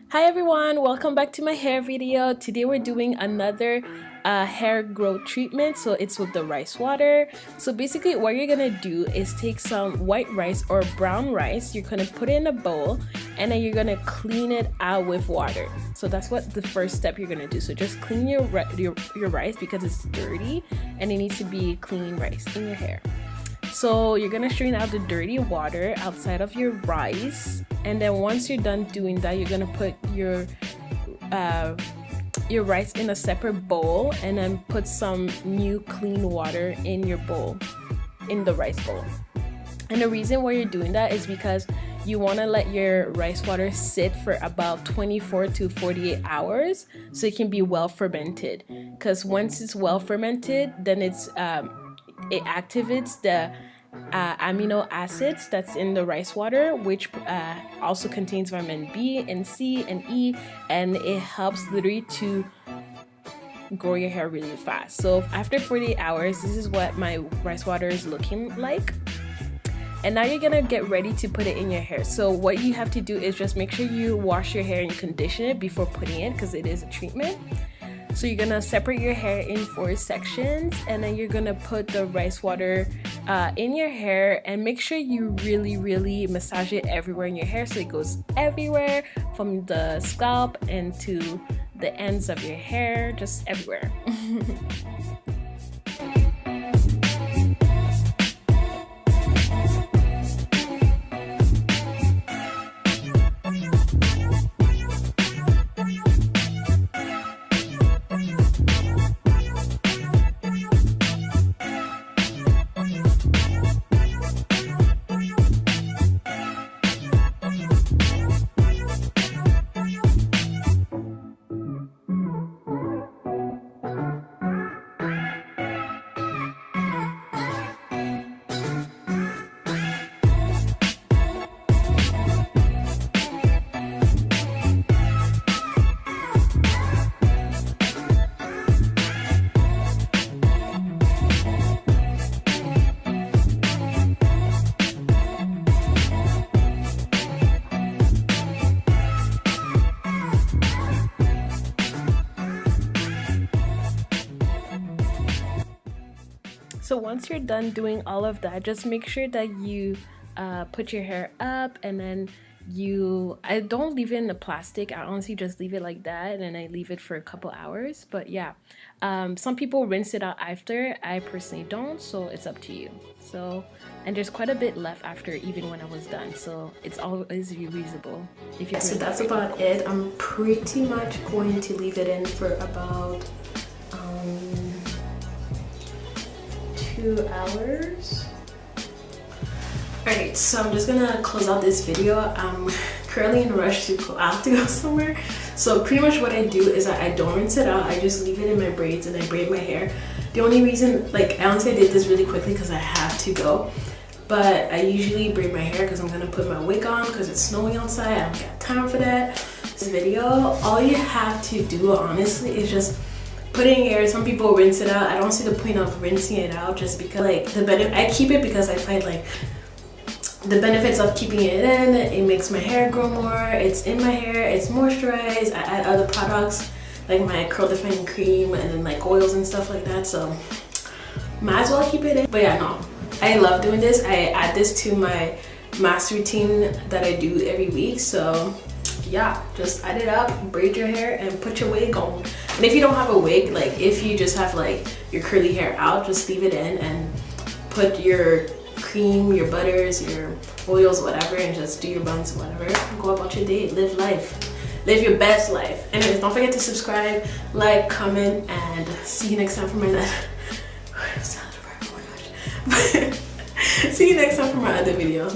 Hi everyone, welcome back to my hair video. Today we're doing another hair growth treatment. So it's with the rice water. So basically what you're gonna do is take some white rice or brown rice, you're gonna put it in a bowl, and then you're gonna clean it out with water. So that's what the first step you're gonna do. So just clean your rice because it's dirty and it needs to be clean rice in your hair. So you're gonna strain out the dirty water outside of your rice, and then once you're done doing that, you're gonna put your rice in a separate bowl, and then put some new clean water in your bowl, in the rice bowl. And the reason why you're doing that is because you want to let your rice water sit for about 24 to 48 hours so it can be well fermented. Because once it's well fermented, then it activates the amino acids that's in the rice water, which also contains vitamin B and C and E, and it helps literally to grow your hair really fast. So after 48 hours, this is what my rice water is looking like. And now you're gonna get ready to put it in your hair. So what you have to do is just make sure you wash your hair and condition it before putting it, because it is a treatment. So you're gonna separate your hair in 4 sections, and then you're gonna put the rice water in your hair, and make sure you really massage it everywhere in your hair so it goes everywhere, from the scalp and to the ends of your hair, just everywhere. So once you're done doing all of that, just make sure that you put your hair up, and then I don't leave it in the plastic. I honestly just leave it like that, and then I leave it for a couple hours. But yeah, some people rinse it out after. I personally don't, so it's up to you. So, and there's quite a bit left after, even when I was done, so it's always reusable. So that's about it. I'm pretty much going to leave it in for about 2 hours. Alright, so I'm just gonna close out this video. I'm currently in a rush to go out to go somewhere. So pretty much what I do is I don't rinse it out. I just leave it in my braids and I braid my hair. The only reason, like, honestly I did this really quickly because I have to go. But I usually braid my hair because I'm gonna put my wig on because it's snowing outside. I don't got time for that. This video, all you have to do honestly is just put it in your hair. Some people rinse it out. I don't see the point of rinsing it out, just because like I keep it because I find like the benefits of keeping it in. It makes my hair grow more. It's in my hair. It's moisturized. I add other products like my curl defining cream and then like oils and stuff like that. So might as well keep it in. But yeah, no, I love doing this. I add this to my mass routine that I do every week. So yeah, just add it up, braid your hair, and put your wig on. And if you don't have a wig, like if you just have like your curly hair out, just leave it in and put your cream, your butters, your oils, whatever, and just do your buns, whatever. Go about your day, live life, live your best life. Anyways, don't forget to subscribe, like, comment, and see you next time for my see you next time for my other video.